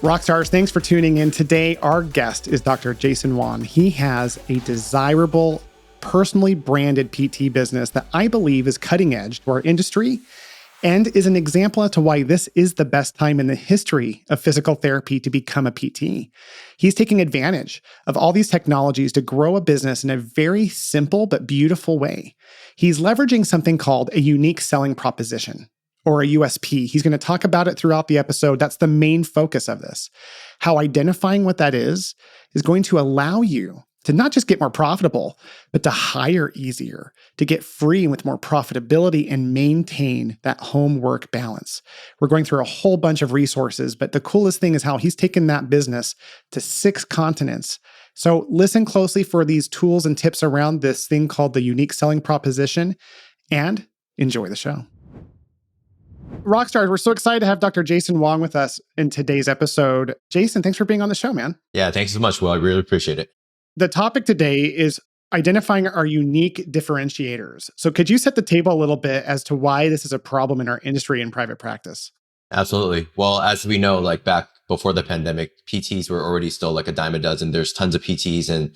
Rockstars, thanks for tuning in. Today, our guest is Dr. Jason Wan. He has a desirable, personally branded PT business that I believe is cutting edge to our industry and is an example as to why this is the best time in the history of physical therapy to become a PT. He's taking advantage of all these technologies to grow a business in a very simple but beautiful way. He's leveraging something called a unique selling proposition, or a USP. He's going to talk about it throughout the episode. That's the main focus of this. How identifying what that is going to allow you to not just get more profitable, but to hire easier, to get free with more profitability and maintain that home-work balance. We're going through a whole bunch of resources, but the coolest thing is how he's taken that business to 6 continents. So listen closely for these tools and tips around this thing called the unique selling proposition, and enjoy the show. Rockstars, we're so excited to have Dr. Jason Wong with us in today's episode. Jason, thanks for being on the show, man. Yeah, thanks so much, Will. I really appreciate it. The topic today is identifying our unique differentiators. So could you set the table a little bit as to why this is a problem in our industry and private practice? Absolutely. Well, as we know, like back before the pandemic, PTs were already still like a dime a dozen. There's tons of PTs in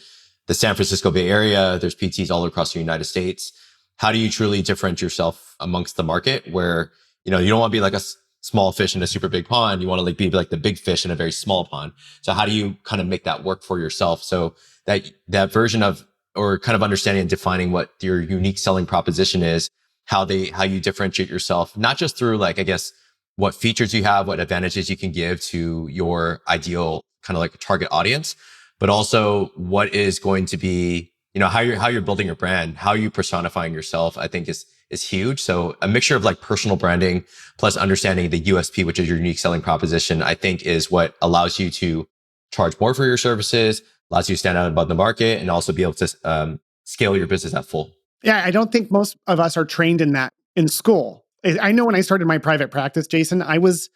the San Francisco Bay Area. There's PTs all across the United States. How do you truly differentiate yourself amongst the market where, you don't want to be like a small fish in a super big pond. You want to be like the big fish in a very small pond. So how do you kind of make that work for yourself? So that version of, or kind of understanding and defining what your unique selling proposition is, how you differentiate yourself, not just through like, I guess, what features you have, what advantages you can give to your ideal kind of like target audience, but also what is going to be, how you're building your brand, how you personifying yourself, I think is huge. So a mixture of like personal branding plus understanding the USP, which is your unique selling proposition, I think is what allows you to charge more for your services, allows you to stand out above the market, and also be able to scale your business at full. Yeah, I don't think most of us are trained in that in school. I know when I started my private practice, Jason, I was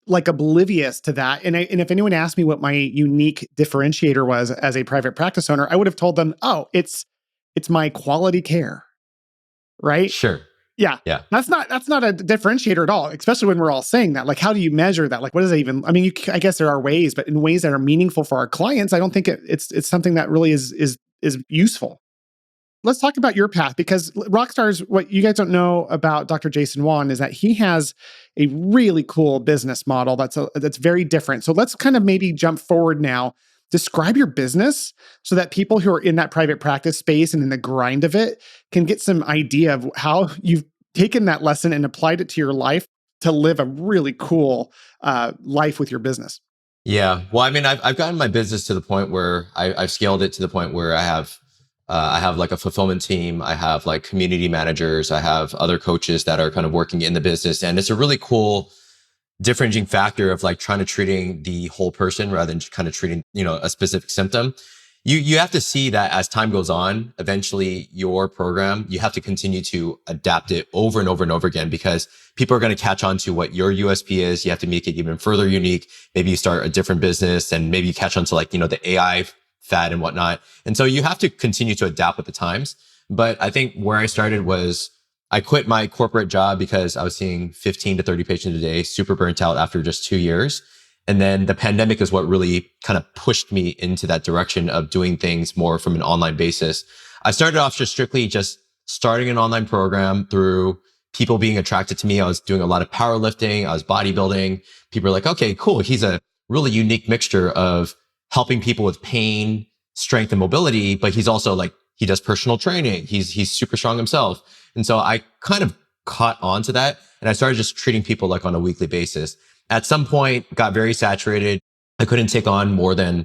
like oblivious to that. And if anyone asked me what my unique differentiator was as a private practice owner, I would have told them, oh, it's my quality care. Right? Sure. Yeah. That's not a differentiator at all, especially when we're all saying that. Like, how do you measure that? Like, what does that even, I mean, I guess there are ways, but in ways that are meaningful for our clients, I don't think it's something that really is useful. Let's talk about your path, because Rockstars, what you guys don't know about Dr. Jason Wan is that he has a really cool business model that's very different. So let's kind of maybe jump forward now. Describe your business so that people who are in that private practice space and in the grind of it can get some idea of how you've taken that lesson and applied it to your life to live a really cool life with your business. Yeah. Well, I mean, I've gotten my business to the point where I've scaled it to the point where I have like a fulfillment team. I have like community managers. I have other coaches that are kind of working in the business. And it's a really cool differentiating factor of like trying to treating the whole person rather than kind of treating, a specific symptom. You have to see that as time goes on, eventually your program, you have to continue to adapt it over and over and over again, because people are going to catch on to what your USP is. You have to make it even further unique. Maybe you start a different business and maybe you catch on to like, the AI fad and whatnot. And so you have to continue to adapt with the times. But I think where I started was I quit my corporate job because I was seeing 15 to 30 patients a day, super burnt out after just 2 years. And then the pandemic is what really kind of pushed me into that direction of doing things more from an online basis. I started off just strictly just starting an online program through people being attracted to me. I was doing a lot of powerlifting. I was bodybuilding. People were like, okay, cool. He's a really unique mixture of helping people with pain, strength, and mobility, but he's also like, he does personal training. He's super strong himself. And so I kind of caught on to that. And I started just treating people like on a weekly basis. At some point, got very saturated. I couldn't take on more than,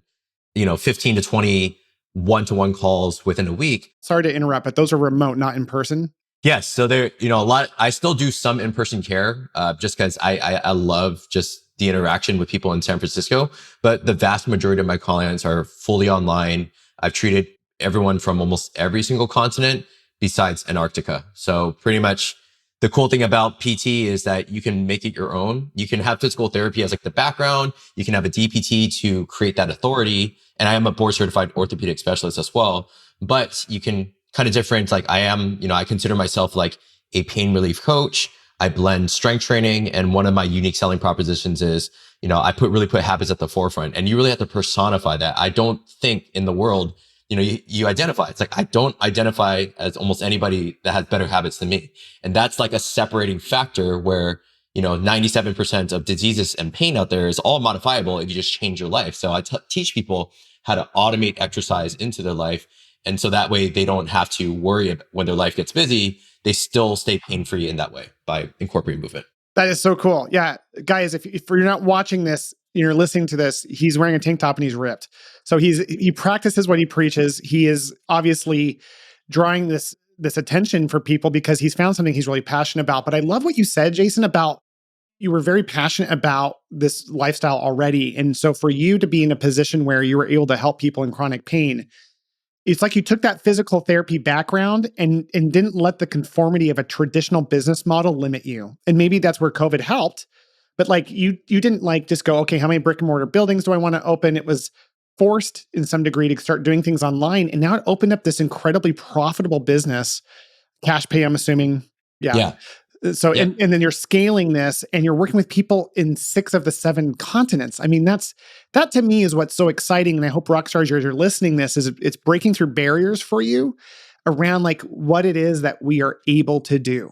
15 to 20 one-to-one calls within a week. Sorry to interrupt, but those are remote, not in person. Yes. So there, a lot, I still do some in-person care, just because I love just the interaction with people in San Francisco, but the vast majority of my clients are fully online. I've treated everyone from almost every single continent besides Antarctica. So pretty much the cool thing about PT is that you can make it your own. You can have physical therapy as like the background. You can have a DPT to create that authority. And I am a board certified orthopedic specialist as well, but you can kind of different. Like I am, I consider myself like a pain relief coach. I blend strength training. And one of my unique selling propositions is, I really put habits at the forefront, and you really have to personify that. I don't think in the world, you identify. It's like, I don't identify as almost anybody that has better habits than me. And that's like a separating factor where, 97% of diseases and pain out there is all modifiable if you just change your life. So I teach people how to automate exercise into their life. And so that way they don't have to worry about when their life gets busy, they still stay pain free in that way by incorporating movement. That is so cool. Yeah. Guys, if you're not watching this, you're listening to this, he's wearing a tank top and he's ripped. So he practices what he preaches. He is obviously drawing this attention for people because he's found something he's really passionate about. But I love what you said, Jason, about you were very passionate about this lifestyle already. And so for you to be in a position where you were able to help people in chronic pain, it's like you took that physical therapy background and didn't let the conformity of a traditional business model limit you. And maybe that's where COVID helped. But like you didn't like just go, okay, how many brick and mortar buildings do I want to open? It was forced in some degree to start doing things online. And now it opened up this incredibly profitable business. Cash pay, I'm assuming. Yeah. Yeah. So, and then you're scaling this and you're working with people in 6 of the 7 continents. I mean, that to me is what's so exciting. And I hope Rockstars, you're listening this, is it's breaking through barriers for you around like what it is that we are able to do,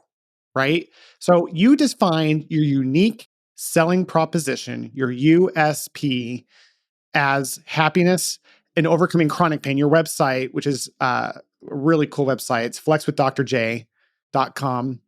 right? So you define your unique selling proposition, your USP, as happiness and overcoming chronic pain. Your website, which is a really cool website, it's flexwithdrj.com.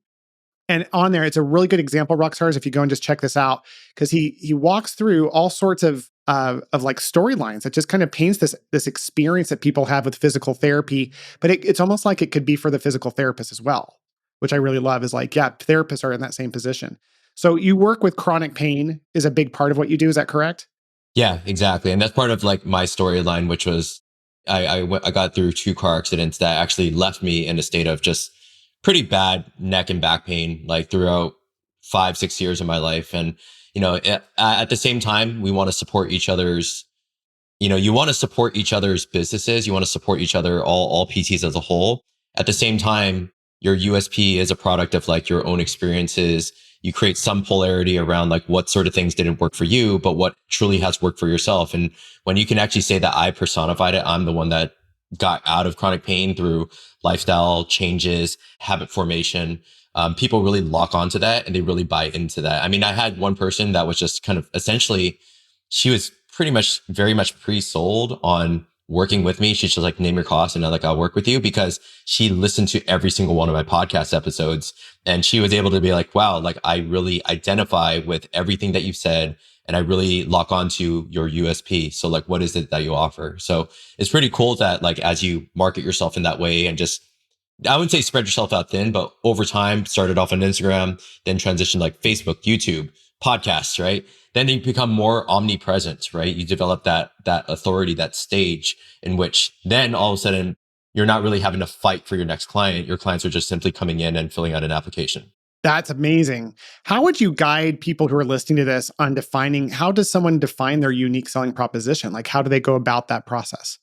And on there, it's a really good example, Rockstars, if you go and just check this out, because he walks through all sorts of like storylines that just kind of paints this experience that people have with physical therapy. But it's almost like it could be for the physical therapist as well, which I really love. Is like, yeah, therapists are in that same position. So you work with chronic pain is a big part of what you do. Is that correct? Yeah, exactly. And that's part of like my storyline, which was I got through 2 car accidents that actually left me in a state of just pretty bad neck and back pain, like throughout 5-6 years of my life. And, at the same time, we want to support each other's, you want to support each other's businesses. You want to support each other, all PTs as a whole. At the same time, your USP is a product of like your own experiences. You create some polarity around like what sort of things didn't work for you, but what truly has worked for yourself. And when you can actually say that I personified it, I'm the one that got out of chronic pain through lifestyle changes, habit formation. People really lock onto that and they really buy into that. I mean, I had one person that was just kind of essentially, she was pretty much very much pre-sold on working with me. She's just like, name your cost and I'll work with you, because she listened to every single one of my podcast episodes and she was able to be like, wow, like I really identify with everything that you've said and I really lock onto your USP. So like, what is it that you offer? So it's pretty cool that like, as you market yourself in that way and just, I wouldn't say spread yourself out thin, but over time started off on Instagram, then transitioned like Facebook, YouTube, podcasts, right? Then you become more omnipresent, right? You develop that authority, that stage in which then all of a sudden you're not really having to fight for your next client. Your clients are just simply coming in and filling out an application. That's amazing. How would you guide people who are listening to this on how does someone define their unique selling proposition? Like, how do they go about that process?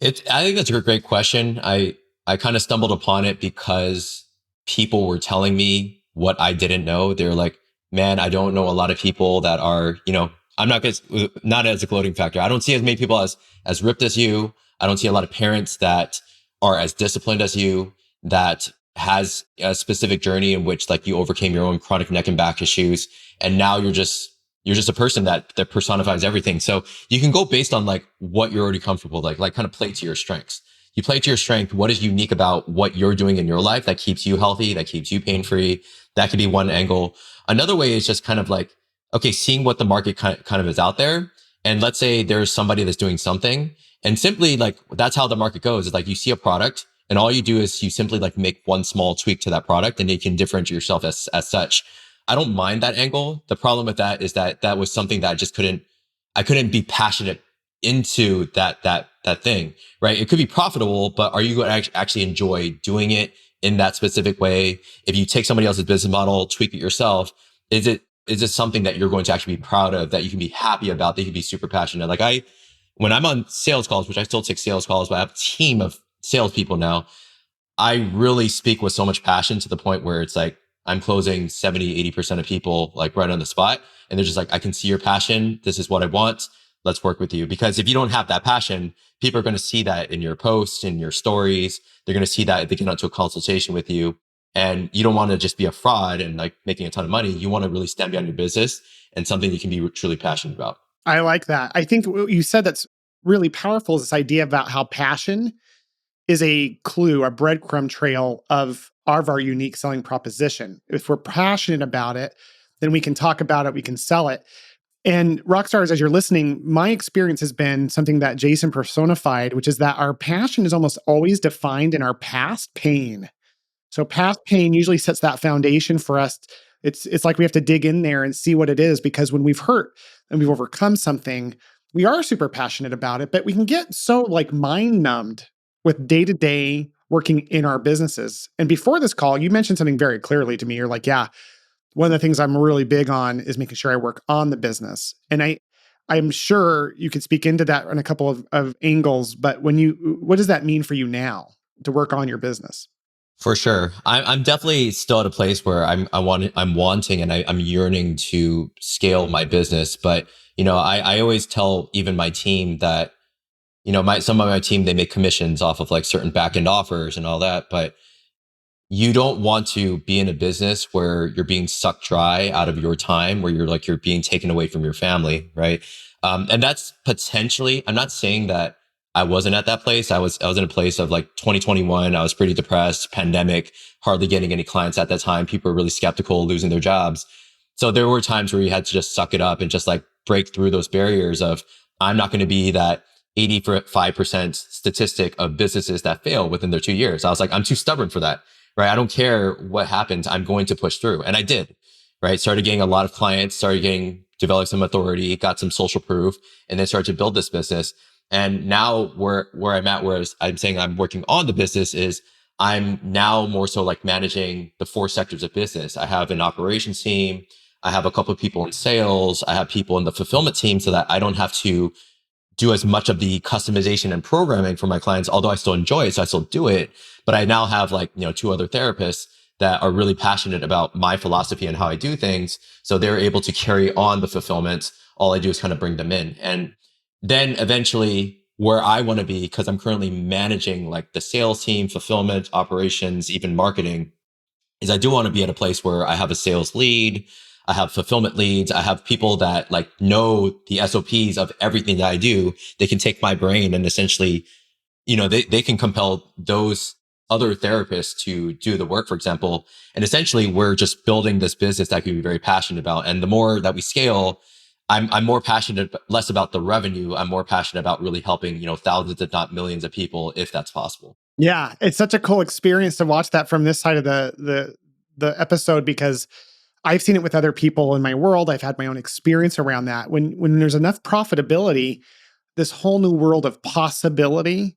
I think that's a great question. I kind of stumbled upon it because people were telling me what I didn't know. They're like, man, I don't know a lot of people that are, I'm not as a gloating factor. I don't see as many people as ripped as you. I don't see a lot of parents that are as disciplined as you, that has a specific journey in which like you overcame your own chronic neck and back issues. And now you're just a person that personifies everything. So you can go based on like what you're already comfortable, like kind of play to your strengths. You play to your strength. What is unique about what you're doing in your life that keeps you healthy, that keeps you pain-free? That could be one angle. Another way is just kind of like, okay, seeing what the market kind of is out there. And let's say there's somebody that's doing something and simply like, that's how the market goes. It's like you see a product and all you do is you simply like make one small tweak to that product and you can differentiate yourself as such. I don't mind that angle. The problem with that is that was something that I couldn't be passionate into that thing, right? It could be profitable, but are you going to actually enjoy doing it in that specific way? If you take somebody else's business model, tweak it yourself, is it something that you're going to actually be proud of, that you can be happy about, that you can be super passionate? Like when I'm on sales calls, which I still take sales calls, but I have a team of salespeople now, I really speak with so much passion to the point where it's like, I'm closing 70, 80% of people like right on the spot. And they're just like, I can see your passion. This is what I want. Let's work with you. Because if you don't have that passion, people are going to see that in your posts, in your stories. They're going to see that if they get onto a consultation with you. And you don't want to just be a fraud and like making a ton of money. You want to really stand behind your business and something you can be truly passionate about. I like that. I think what you said that's really powerful is this idea about how passion is a clue, a breadcrumb trail of our unique selling proposition. If we're passionate about it, then we can talk about it, we can sell it. And rockstars, as you're listening, my experience has been something that Jason personified, which is that our passion is almost always defined in our past pain. So past pain usually sets that foundation for us. It's like we have to dig in there and see what it is, because when we've hurt and we've overcome something, we are super passionate about it, but we can get so like mind numbed with day to day working in our businesses. And before this call, you mentioned something very clearly to me. You're like, yeah, one of the things I'm really big on is making sure I work on the business. And I'm sure you could speak into that on a couple of angles, but what does that mean for you now to work on your business? For sure. I'm definitely still at a place where I'm wanting and I'm yearning to scale my business. But, I always tell even my team that, some of my team, they make commissions off of like certain back end offers and all that. But you don't want to be in a business where you're being sucked dry out of your time, where you're being taken away from your family, right? And that's potentially, I'm not saying that I wasn't at that place. I was in a place of like 2021. I was pretty depressed, pandemic, hardly getting any clients at that time. People were really skeptical, losing their jobs. So there were times where you had to just suck it up and just like break through those barriers of, I'm not going to be that 85% statistic of businesses that fail within their 2 years. I was like, I'm too stubborn for that. Right. I don't care what happens. I'm going to push through. And I did, right? Started getting a lot of clients, developed some authority, got some social proof, and then started to build this business. And now where I'm at, whereas I'm saying I'm working on the business, is I'm now more so like managing the 4 sectors of business. I have an operations team. I have a couple of people in sales. I have people in the fulfillment team, so that I don't have to do as much of the customization and programming for my clients, although I still enjoy it. So I still do it. But I now have 2 other therapists that are really passionate about my philosophy and how I do things. So they're able to carry on the fulfillment. All I do is kind of bring them in. And then eventually where I want to be, because I'm currently managing like the sales team, fulfillment, operations, even marketing, is I do want to be at a place where I have a sales lead, I have fulfillment leads, I have people that like know the SOPs of everything that I do. They can take my brain and essentially, they can compel those other therapists to do the work, for example. And essentially we're just building this business that I can be very passionate about. And the more that we scale, I'm more passionate, less about the revenue. I'm more passionate about really helping, thousands, if not millions of people, if that's possible. Yeah, it's such a cool experience to watch that from this side of the episode, because I've seen it with other people in my world. I've had my own experience around that. When there's enough profitability, this whole new world of possibility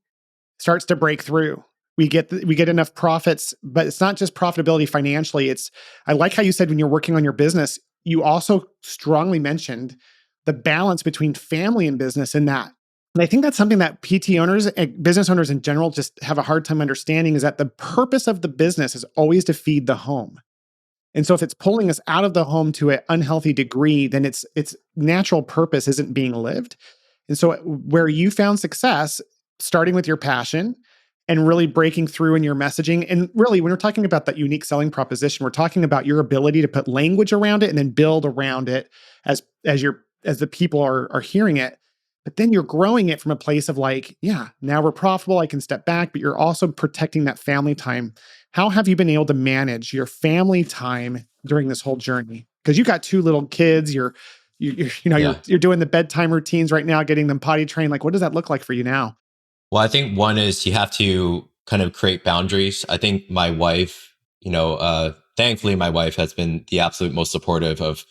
starts to break through. We get enough profits, but it's not just profitability financially. I like how you said when you're working on your business, you also strongly mentioned the balance between family and business in that. And I think that's something that PT owners and business owners in general just have a hard time understanding, is that the purpose of the business is always to feed the home. And so if it's pulling us out of the home to an unhealthy degree, then its natural purpose isn't being lived. And so where you found success, starting with your passion and really breaking through in your messaging. And really, when we're talking about that unique selling proposition, we're talking about your ability to put language around it and then build around it as the people are hearing it. But then you're growing it from a place of like, yeah, now we're profitable, I can step back, but you're also protecting that family time. How have you been able to manage your family time during this whole journey? Because you got 2 little kids, Yeah. you're doing the bedtime routines right now, getting them potty trained. Like, what does that look like for you now? Well, I think one is you have to kind of create boundaries. I think my wife, thankfully, my wife has been the absolute most supportive of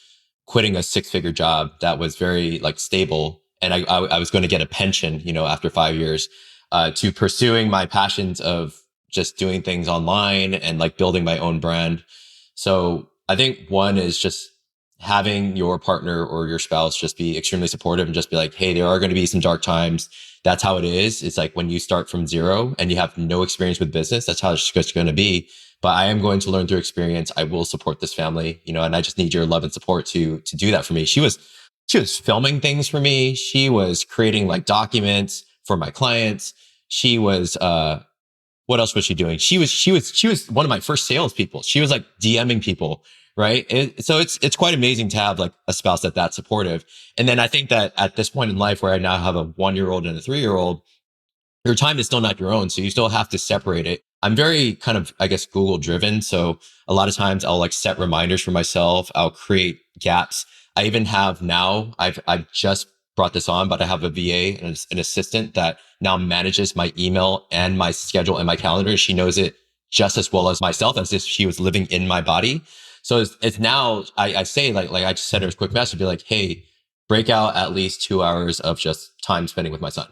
quitting a 6-figure job that was very like stable. And I was going to get a pension, after 5 years, to pursuing my passions of just doing things online and like building my own brand. So I think one is just having your partner or your spouse just be extremely supportive and just be like, hey, there are going to be some dark times. That's how it is. It's like when you start from zero and you have no experience with business, that's how it's just going to be. but I am going to learn through experience. I will support this family, and I just need your love and support to do that for me. She was filming things for me. She was creating like documents for my clients. She was what else was she doing? She was one of my first salespeople. She was like DMing people, right? So it's quite amazing to have like a spouse that's supportive. And then I think that at this point in life where I now have a 1-year-old and a 3-year-old, your time is still not your own. So you still have to separate it. I'm very kind of, I guess, Google driven. So a lot of times I'll like set reminders for myself. I'll create gaps. I even have now, I've just brought this on, but I have a VA and an assistant that now manages my email and my schedule and my calendar. She knows it just as well as myself, as if she was living in my body. So it's now, I say like I just sent her a quick message, be like, hey, break out at least 2 hours of just time spending with my son.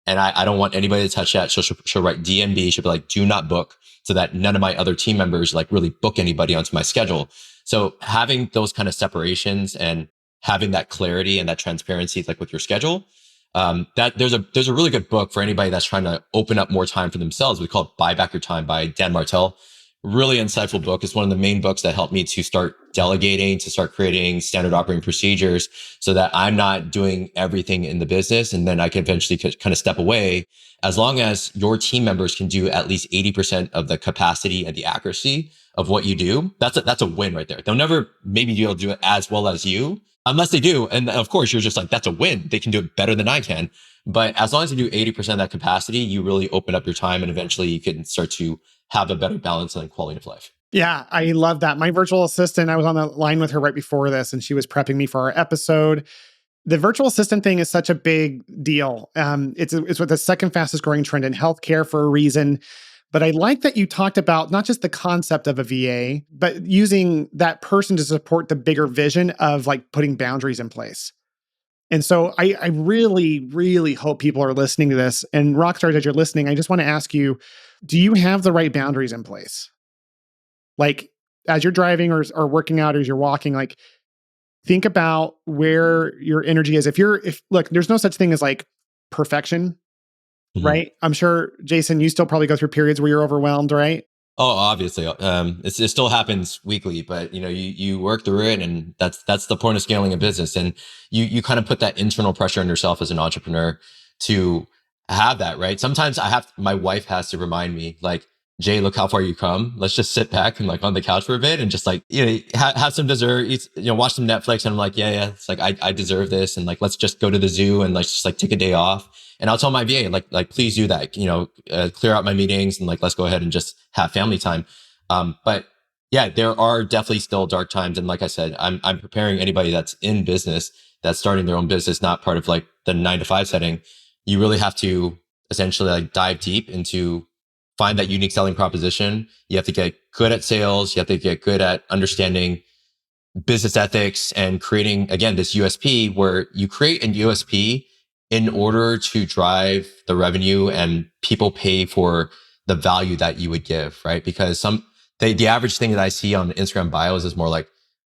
And I don't want anybody to touch that. She'll write DNB. She'll be like, do not book, so that none of my other team members like really book anybody onto my schedule. So having those kind of separations and having that clarity and that transparency, like with your schedule, that there's a really good book for anybody that's trying to open up more time for themselves. We call it Buy Back Your Time by Dan Martell. Really insightful book. It's one of the main books that helped me to start delegating, to start creating standard operating procedures so that I'm not doing everything in the business. And then I can eventually kind of step away. As long as your team members can do at least 80% of the capacity and the accuracy of what you do, that's a win right there. They'll never maybe be able to do it as well as you, unless they do. And of course, you're just like, that's a win. They can do it better than I can. But as long as you do 80% of that capacity, you really open up your time, and eventually you can start to have a better balance and quality of life. Yeah, I love that. My virtual assistant, I was on the line with her right before this, and she was prepping me for our episode. The virtual assistant thing is such a big deal. It's what the second fastest growing trend in healthcare for a reason. But I like that you talked about not just the concept of a VA, but using that person to support the bigger vision of like putting boundaries in place. And so I really, really hope people are listening to this. And Rockstars, as you're listening, I just want to ask you, do you have the right boundaries in place? Like as you're driving or working out, or as you're walking, like think about where your energy is. If look, there's no such thing as like perfection, Mhm. right? I'm sure, Jason, you still probably go through periods where you're overwhelmed, right? Oh, obviously, it still happens weekly, but you work through it, and that's the point of scaling a business. And you kind of put that internal pressure on yourself as an entrepreneur to have that, right? Sometimes my wife has to remind me, like, Jay, look how far you come. Let's just sit back and like on the couch for a bit and just like have some dessert, eat, watch some Netflix. And I'm like, yeah, it's like I deserve this, and like let's just go to the zoo and let's just like take a day off. And I'll tell my VA, like, please do that, clear out my meetings and like, let's go ahead and just have family time. But yeah, there are definitely still dark times. And like I said, I'm preparing anybody that's in business, that's starting their own business, not part of like the 9 to 5 setting. You really have to essentially like dive deep into find that unique selling proposition. You have to get good at sales. You have to get good at understanding business ethics and creating, again, this USP, where you create a USP in order to drive the revenue and people pay for the value that you would give, right? Because the average thing that I see on Instagram bios is more like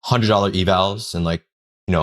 $100 evals and like, $150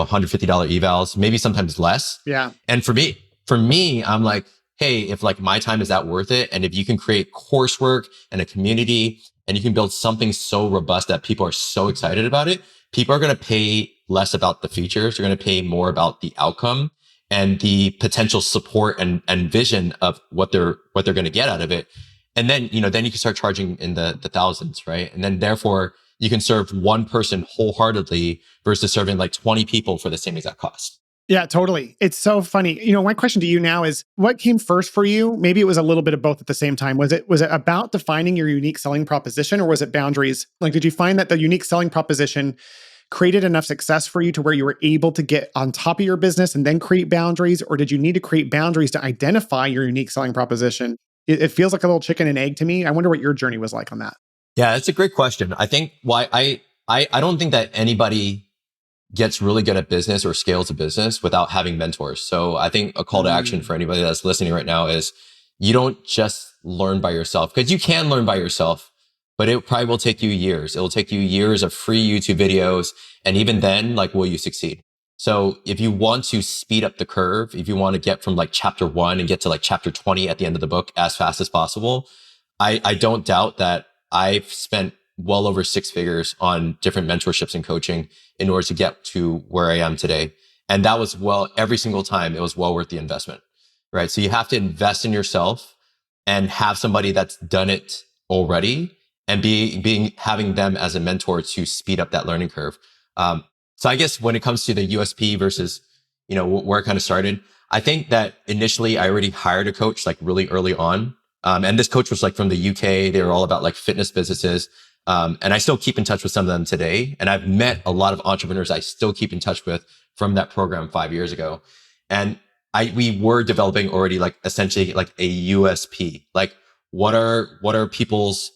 evals, maybe sometimes less. Yeah. And for me, I'm like, hey, if like my time is that worth it? And if you can create coursework and a community and you can build something so robust that people are so excited about it, people are going to pay less about the features. They're going to pay more about the outcome and the potential support and vision of what they're going to get out of it. And then, then you can start charging in the thousands, right? And then therefore you can serve one person wholeheartedly versus serving like 20 people for the same exact cost. Yeah, totally. It's so funny. My question to you now is, what came first for you? Maybe it was a little bit of both at the same time. Was it about defining your unique selling proposition, or was it boundaries? Like, did you find that the unique selling proposition created enough success for you to where you were able to get on top of your business and then create boundaries? Or did you need to create boundaries to identify your unique selling proposition? It feels like a little chicken and egg to me. I wonder what your journey was like on that. Yeah, it's a great question. I think why I don't think that anybody gets really good at business or scales a business without having mentors. So I think a call to action for anybody that's listening right now is you don't just learn by yourself, because you can learn by yourself, but it probably will take you years. It will take you years of free YouTube videos. And even then, like, will you succeed? So if you want to speed up the curve, if you want to get from like chapter 1 and get to like chapter 20 at the end of the book as fast as possible, I don't doubt that I've spent well over six figures on different mentorships and coaching in order to get to where I am today. And that was every single time it was well worth the investment, right? So you have to invest in yourself and have somebody that's done it already and having them as a mentor to speed up that learning curve. So I guess when it comes to the USP versus, where I kind of started, I think that initially I already hired a coach like really early on. And this coach was like from the UK. They were all about like fitness businesses. And I still keep in touch with some of them today. And I've met a lot of entrepreneurs I still keep in touch with from that program 5 years ago. And we were developing already like essentially like a USP. Like what are people's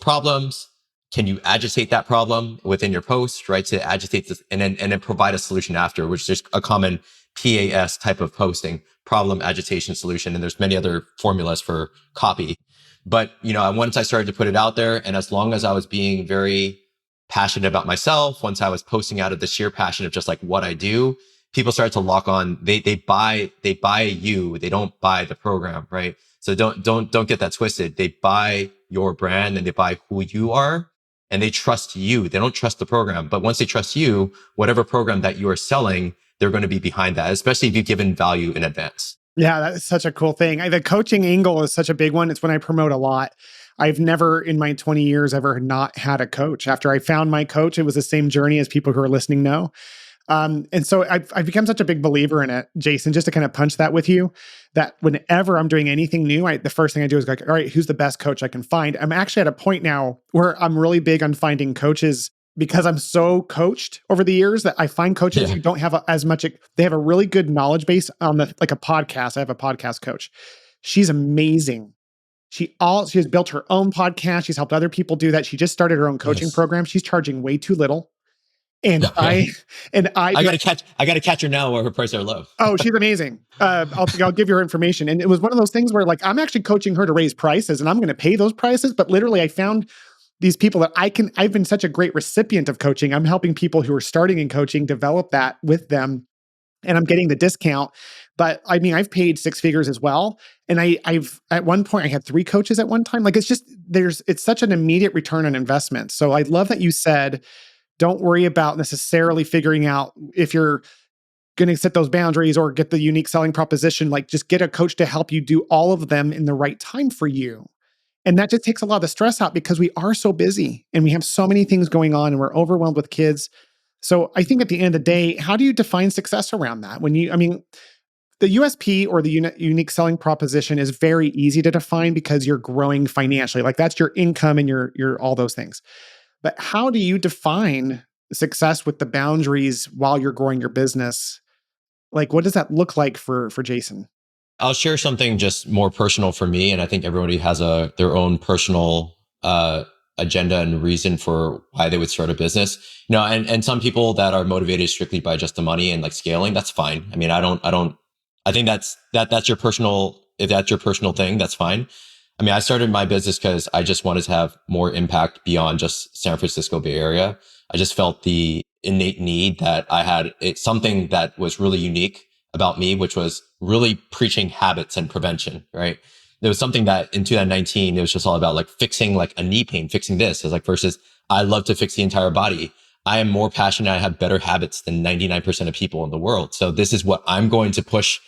problems? Can you agitate that problem within your post, right? To agitate this and then provide a solution after, which is just a common PAS type of posting, problem, agitation, solution. And there's many other formulas for copy. But, once I started to put it out there, and as long as I was being very passionate about myself, once I was posting out of the sheer passion of just like what I do, people started to lock on. They buy you. They don't buy the program, right? So don't get that twisted. They buy your brand and they buy who you are. And they trust you. They don't trust the program. But once they trust you, whatever program that you are selling, they're going to be behind that, especially if you've given value in advance. Yeah, that's such a cool thing. The coaching angle is such a big one. It's when I promote a lot. I've never in my 20 years ever not had a coach. After I found my coach, it was the same journey as people who are listening know. And so I've become such a big believer in it, Jason, just to kind of punch that with you, that whenever I'm doing anything new, the first thing I do is like, all right, who's the best coach I can find? I'm actually at a point now where I'm really big on finding coaches because I'm so coached over the years that I find coaches who don't have as much, they have a really good knowledge base on like a podcast. I have a podcast coach. She's amazing. She has built her own podcast. She's helped other people do that. She just started her own coaching program. She's charging way too little. And I gotta catch her now where her prices are low. Oh, she's amazing. I'll give you her information. And it was one of those things where like, I'm actually coaching her to raise prices and I'm going to pay those prices. But literally I found these people that I've been such a great recipient of coaching. I'm helping people who are starting in coaching develop that with them and I'm getting the discount. But I mean, I've paid six figures as well. And I've at one point I had 3 coaches at one time. Like it's such an immediate return on investment. So I love that you said, don't worry about necessarily figuring out if you're going to set those boundaries or get the unique selling proposition. Like just get a coach to help you do all of them in the right time for you. And that just takes a lot of the stress out because we are so busy and we have so many things going on and we're overwhelmed with kids. So I think at the end of the day, how do you define success around that? The USP or the unique selling proposition is very easy to define because you're growing financially. Like that's your income and your all those things. But how do you define success with the boundaries while you're growing your business? Like, what does that look like for Jason? I'll share something just more personal for me. And I think everybody has their own personal agenda and reason for why they would start a business. And some people that are motivated strictly by just the money and like scaling, that's fine. I mean, I think that's your personal, if that's your personal thing, that's fine. I mean, I started my business because I just wanted to have more impact beyond just San Francisco Bay Area. I just felt the innate need that I had. It's something that was really unique about me, which was really preaching habits and prevention, right? There was something that in 2019, it was just all about like fixing like a knee pain, fixing this. It's like versus I love to fix the entire body. I am more passionate. I have better habits than 99% of people in the world. So this is what I'm going to push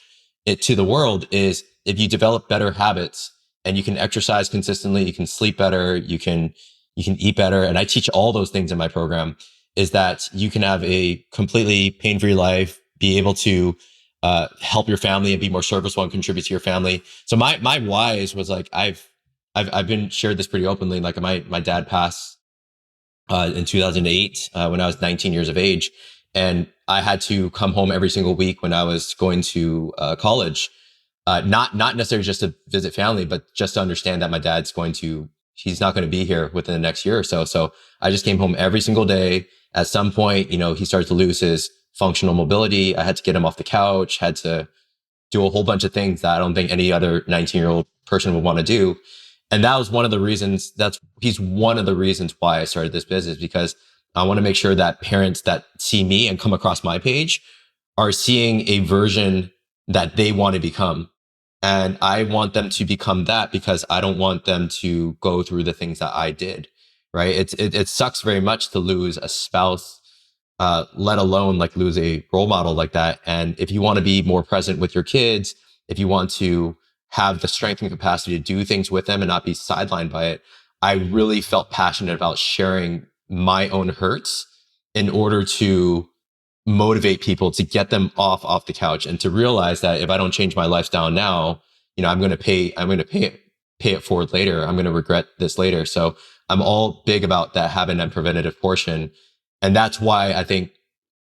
it to the world is if you develop better habits, and you can exercise consistently, you can sleep better, you can eat better. And I teach all those things in my program is that you can have a completely pain-free life, be able to help your family and be more serviceable and contribute to your family. So my whys was like, I've been shared this pretty openly. Like my dad passed in 2008 when I was 19 years of age. And I had to come home every single week when I was going to college. Not necessarily just to visit family, but just to understand that my dad's he's not going to be here within the next year or so. So I just came home every single day. At some point, he started to lose his functional mobility. I had to get him off the couch, had to do a whole bunch of things that I don't think any other 19-year-old person would want to do. And that was one of the reasons he's one of the reasons why I started this business, because I want to make sure that parents that see me and come across my page are seeing a version that they want to become. And I want them to become that because I don't want them to go through the things that I did. Right. It sucks very much to lose a spouse, let alone like lose a role model like that. And if you want to be more present with your kids, if you want to have the strength and capacity to do things with them and not be sidelined by it, I really felt passionate about sharing my own hurts in order to motivate people to get them off the couch and to realize that if I don't change my lifestyle now, I'm going to pay it forward later. I'm going to regret this later. So I'm all big about that habit and preventative portion. And that's why I think,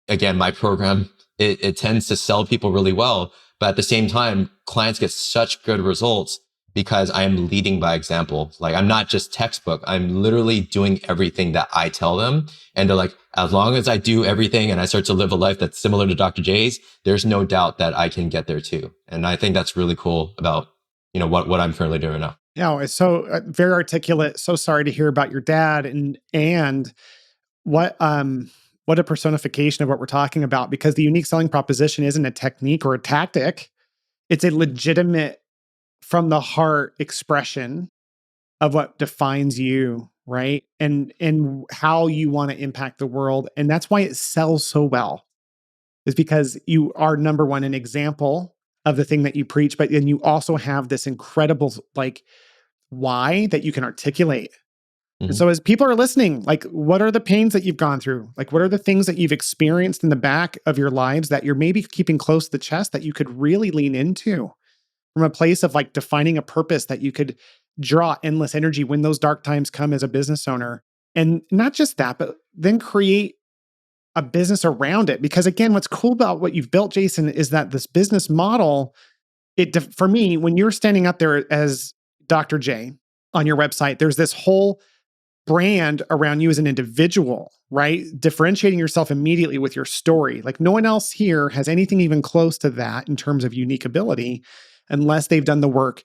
again, my program, it tends to sell people really well. But at the same time, clients get such good results because I am leading by example. Like I'm not just textbook. I'm literally doing everything that I tell them. And they're like, as long as I do everything and I start to live a life that's similar to Dr. J's, there's no doubt that I can get there too. And I think that's really cool about, what I'm currently doing now. Yeah, it's so very articulate. So sorry to hear about your dad, and what a personification of what we're talking about, because the unique selling proposition isn't a technique or a tactic. It's a legitimate from the heart expression of what defines you, right? And how you want to impact the world. And that's why it sells so well. Is because you are, number one, an example of the thing that you preach, but then you also have this incredible like why that you can articulate. And Mhm. so as people are listening, like what are the pains that you've gone through? Like what are the things that you've experienced in the back of your lives that you're maybe keeping close to the chest that you could really lean into from a place of like defining a purpose that you could draw endless energy when those dark times come as a business owner. And not just that, but then create a business around it. Because again, what's cool about what you've built, Jason, is that this business model, for me, when you're standing up there as Dr. J on your website, there's this whole brand around you as an individual, right? Differentiating yourself immediately with your story. Like no one else here has anything even close to that in terms of unique ability unless they've done the work.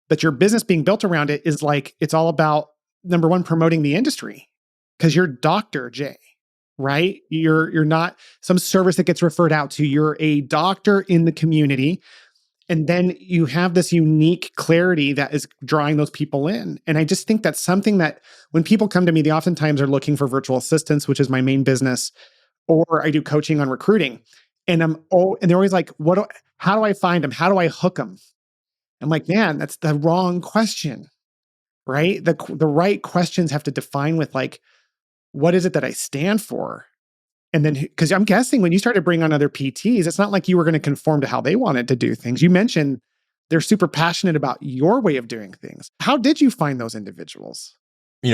But your business being built around it is like, it's all about number one, promoting the industry because you're Dr. J, right? You're not some service that gets referred out to. You're a doctor in the community. And then you have this unique clarity that is drawing those people in. And I just think that's something that when people come to me, they oftentimes are looking for virtual assistants, which is my main business, or I do coaching on recruiting. And and they're always like, how do I find them? How do I hook them? I'm like, man, that's the wrong question, right? The right questions have to define with like, what is it that I stand for? And then, because I'm guessing when you started bringing on other PTs, it's not like you were going to conform to how they wanted to do things. You mentioned they're super passionate about your way of doing things. How did you find those individuals?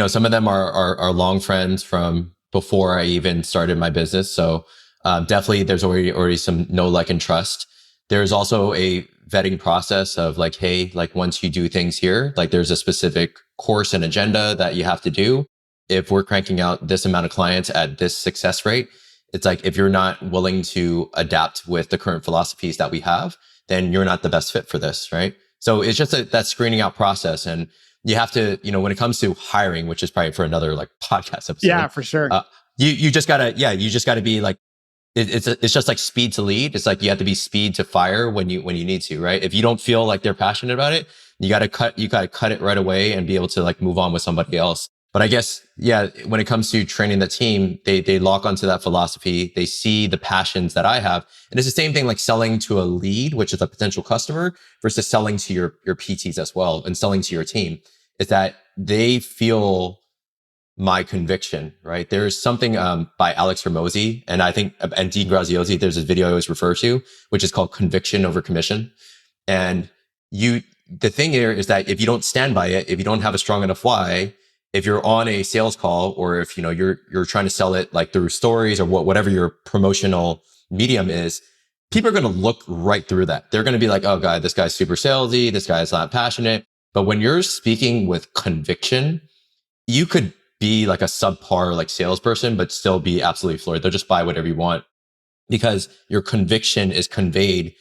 Some of them are long friends from before I even started my business. So definitely there's already some know, like, and trust. There's also a vetting process of like, hey, like once you do things here, like there's a specific course and agenda that you have to do. If we're cranking out this amount of clients at this success rate, it's like, if you're not willing to adapt with the current philosophies that we have, then you're not the best fit for this. Right. So it's just that screening out process. And you have to, when it comes to hiring, which is probably for another like podcast Yeah, episode, for sure. you just gotta, you just gotta be like, it's just like speed to lead. It's like you have to be speed to fire when you need to, right? If you don't feel like they're passionate about it, you gotta cut it right away and be able to like move on with somebody else. But I guess, yeah, when it comes to training the team, they lock onto that philosophy. They see the passions that I have. And it's the same thing like selling to a lead, which is a potential customer, versus selling to your PTs as well and selling to your team, is that they feel my conviction, right? There's something by Alex Ramosi and I think, and Dean Graziosi, there's this video I always refer to, which is called Conviction Over Commission. And the thing here is that if you don't stand by it, if you don't have a strong enough why, if you're on a sales call, or if you're trying to sell it like through stories or whatever your promotional medium is, people are going to look right through that. They're going to be like, oh God, this guy's super salesy. This guy's not passionate. But when you're speaking with conviction, you could be like a subpar like salesperson, but still be absolutely floored. They'll just buy whatever you want because your conviction is conveyed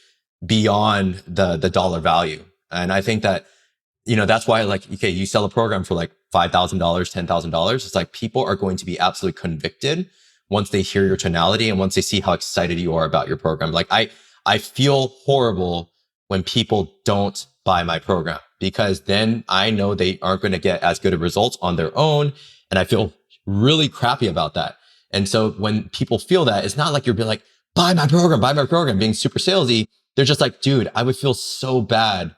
beyond the dollar value. And I think that, that's why, like, okay, you sell a program for like $5,000, $10,000. It's like people are going to be absolutely convicted once they hear your tonality and once they see how excited you are about your program. Like I feel horrible when people don't buy my program, because then I know they aren't going to get as good of results on their own. And I feel really crappy about that. And so when people feel that, it's not like you're being like, buy my program, being super salesy. They're just like, dude, I would feel so bad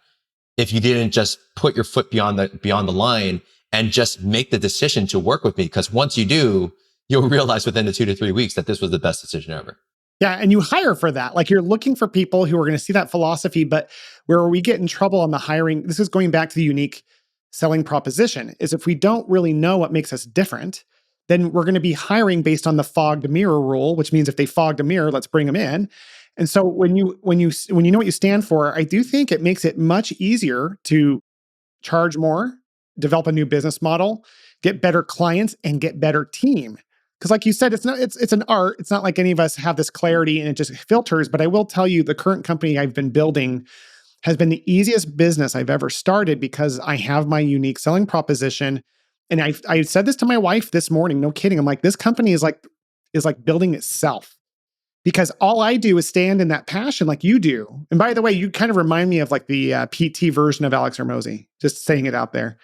if you didn't just put your foot beyond the line and just make the decision to work with me. Because once you do, you'll realize within the 2 to 3 weeks that this was the best decision ever. Yeah. And you hire for that. Like you're looking for people who are going to see that philosophy. But where we get in trouble on the hiring, this is going back to the unique selling proposition, is if we don't really know what makes us different, then we're going to be hiring based on the fogged mirror rule, which means if they fogged a mirror, let's bring them in. And so when you know what you stand for, I do think it makes it much easier to charge more, develop a new business model, get better clients, and get better team. Because like you said, it's an art. It's not like any of us have this clarity and it just filters. But I will tell you, the current company I've been building has been the easiest business I've ever started because I have my unique selling proposition. And I said this to my wife this morning, no kidding. I'm like, this company is like building itself. Because all I do is stand in that passion like you do. And by the way, you kind of remind me of like the PT version of Alex Hormozy, just saying it out there.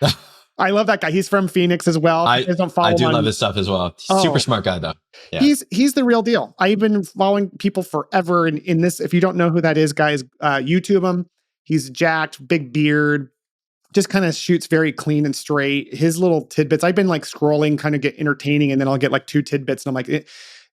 I love that guy. He's from Phoenix as well. I do love his stuff as well. Super smart guy though. Yeah. He's the real deal. I've been following people forever. And in this, if you don't know who that is, guys, YouTube him. He's jacked, big beard, just kind of shoots very clean and straight. His little tidbits, I've been like scrolling, kind of get entertaining. And then I'll get like 2 tidbits. And I'm like, it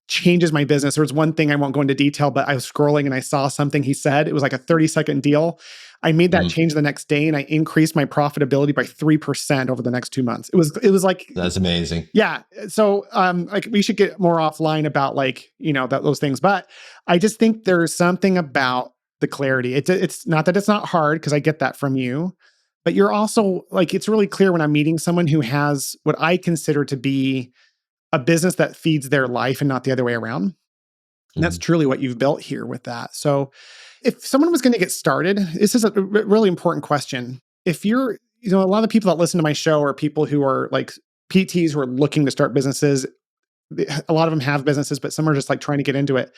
changes my business. There was one thing, I won't go into detail, but I was scrolling and I saw something he said. It was like a 30-second deal. I made that change the next day and I increased my profitability by 3% over the next 2 months. It was like, that's amazing. Yeah. So, like we should get more offline about like, those things, but I just think there's something about the clarity. It's not that it's not hard, because I get that from you, but you're also like, it's really clear when I'm meeting someone who has what I consider to be a business that feeds their life and not the other way around. And that's truly what you've built here with that. So if someone was going to get started, this is a really important question. If you're, a lot of people that listen to my show are people who are like PTs who are looking to start businesses. A lot of them have businesses, but some are just like trying to get into it.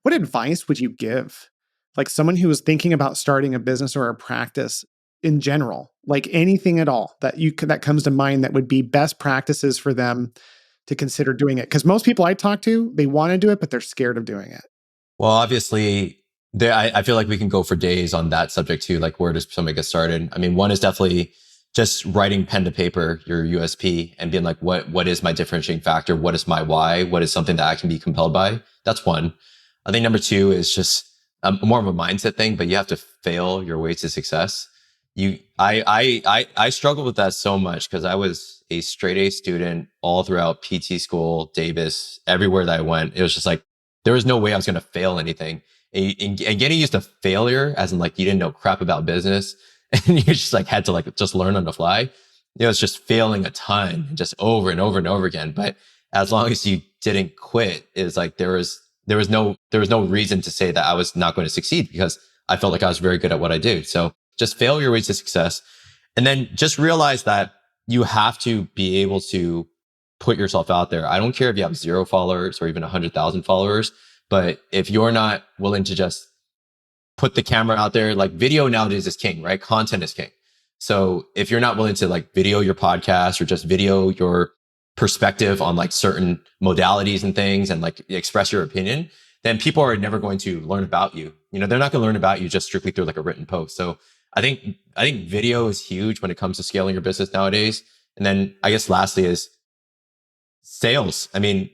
What advice would you give? Like someone who is thinking about starting a business or a practice in general, like anything at all that comes to mind that would be best practices for them to consider doing it? Because most people I talk to, they want to do it, but they're scared of doing it. Well, obviously, I feel like we can go for days on that subject too. Like, where does somebody get started? I mean, one is definitely just writing pen to paper, your USP, and being like, what is my differentiating factor? What is my why? What is something that I can be compelled by? That's one. I think number 2 is just more of a mindset thing, but you have to fail your way to success. I struggled with that so much because I was a straight A student all throughout PT school, Davis, everywhere that I went. It was just like, there was no way I was going to fail anything. And getting used to failure, as in like you didn't know crap about business and you just like had to like just learn on the fly. It was just failing a ton, just over and over and over again. But as long as you didn't quit, it's like there was no reason to say that I was not going to succeed, because I felt like I was very good at what I do. So just fail your way to success. And then just realize that you have to be able to put yourself out there. I don't care if you have 0 followers or even 100,000 followers, but if you're not willing to just put the camera out there, like video nowadays is king, right? Content is king. So if you're not willing to like video your podcast or just video your perspective on like certain modalities and things and like express your opinion, then people are never going to learn about you. They're not going to learn about you just strictly through like a written post. So I think video is huge when it comes to scaling your business nowadays. And then I guess lastly is sales. I mean,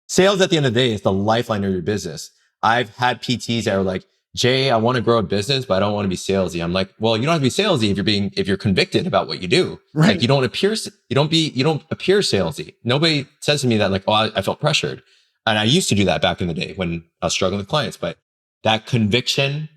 sales at the end of the day is the lifeline of your business. I've had PTs that are like, Jay, I want to grow a business, but I don't want to be salesy. I'm like, well, you don't have to be salesy if you're convicted about what you do. Right. Like you don't appear salesy. Nobody says to me that like, oh, I felt pressured. And I used to do that back in the day when I was struggling with clients, but that conviction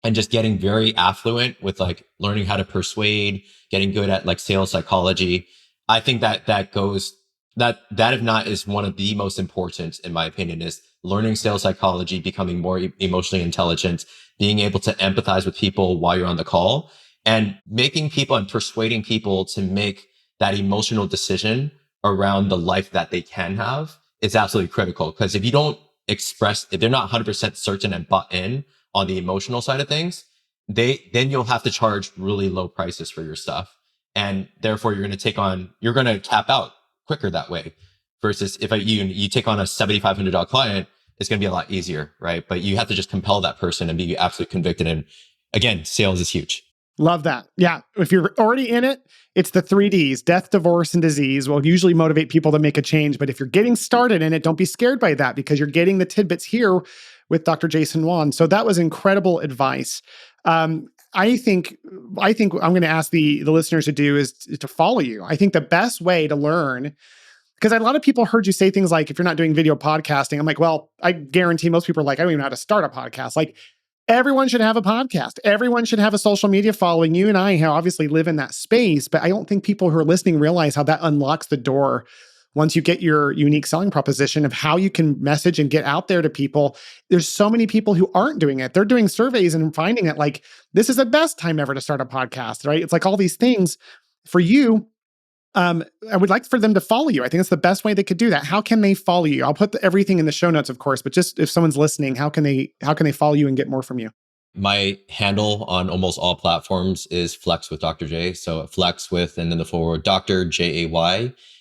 and just getting very affluent with like learning how to persuade, getting good at like sales psychology. I think that if not is one of the most important, in my opinion, is learning sales psychology, becoming more emotionally intelligent, being able to empathize with people while you're on the call, and making people and persuading people to make that emotional decision around the life that they can have is absolutely critical. Because if they're not 100% certain and bought in on the emotional side of things, then you'll have to charge really low prices for your stuff. And therefore you're going to cap out quicker that way. Versus if you take on a $7,500 client, it's going to be a lot easier, right? But you have to just compel that person and be absolutely convicted. And again, sales is huge. Love that. Yeah. If you're already in it, it's the 3Ds, death, divorce, and disease will usually motivate people to make a change. But if you're getting started in it, don't be scared by that because you're getting the tidbits here with Dr. Jason Wan. So that was incredible advice. I think I'm going to ask the listeners to do is to follow you. I think the best way to learn, because a lot of people heard you say things like, if you're not doing video podcasting, I'm like, well, I guarantee most people are like, I don't even know how to start a podcast. Like, everyone should have a podcast. Everyone should have a social media following. You and I obviously live in that space, but I don't think people who are listening realize how that unlocks the door once you get your unique selling proposition of how you can message and get out there to people. There's so many people who aren't doing it. They're doing surveys and finding it like, this is the best time ever to start a podcast, right? It's like all these things for you. I would like for them to follow you. I think it's the best way they could do that. How can they follow you? I'll put everything in the show notes, of course, but just if someone's listening, how can they follow you and get more from you? My handle on almost all platforms is Flex with Dr. J. So Flex with, and then the forward Dr. Jay. You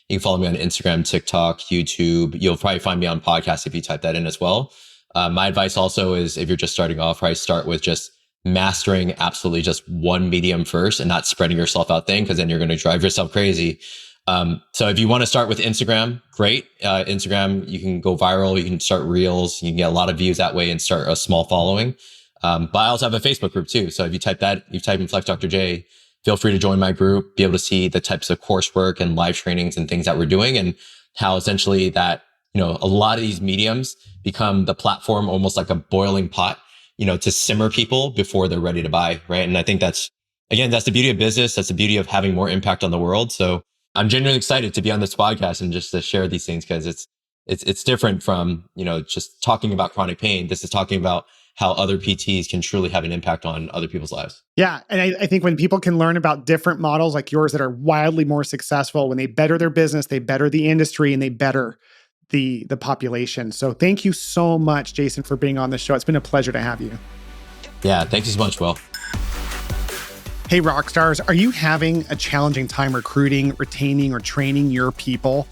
can follow me on Instagram, TikTok, YouTube. You'll probably find me on podcasts if you type that in as well. My advice also is if you're just starting off, probably start with just mastering absolutely just one medium first and not spreading yourself out thing, because then you're going to drive yourself crazy. So if you want to start with Instagram, great. Instagram, you can go viral. You can start reels. You can get a lot of views that way and start a small following. But I also have a Facebook group too. So if you type in Flex Dr. J, feel free to join my group, be able to see the types of coursework and live trainings and things that we're doing, and how essentially that, a lot of these mediums become the platform, almost like a boiling pot, to simmer people before they're ready to buy. Right. And I think that's the beauty of business. That's the beauty of having more impact on the world. So I'm genuinely excited to be on this podcast and just to share these things, because it's different from, just talking about chronic pain. This is talking about how other PTs can truly have an impact on other people's lives. Yeah. And I think when people can learn about different models like yours that are wildly more successful, when they better their business, they better the industry, and they better the population. So thank you so much, Jason, for being on the show. It's been a pleasure to have you. Yeah. Thank you so much, Will. Hey, rock stars, are you having a challenging time recruiting, retaining, or training your people?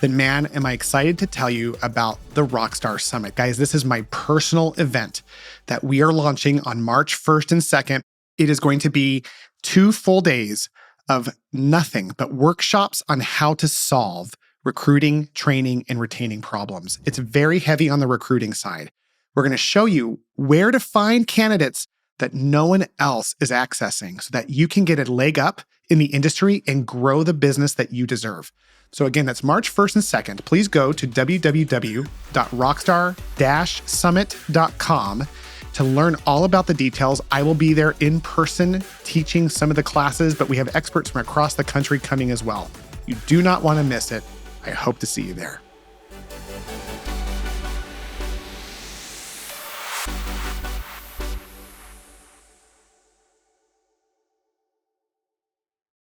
Then man, am I excited to tell you about the Rockstar Summit. Guys, this is my personal event that we are launching on March 1st and 2nd. It is going to be 2 full days of nothing but workshops on how to solve recruiting, training, and retaining problems. It's very heavy on the recruiting side. We're going to show you where to find candidates that no one else is accessing so that you can get a leg up in the industry and grow the business that you deserve. So again, that's March 1st and 2nd. Please go to www.rockstar-summit.com to learn all about the details. I will be there in person teaching some of the classes, but we have experts from across the country coming as well. You do not want to miss it. I hope to see you there.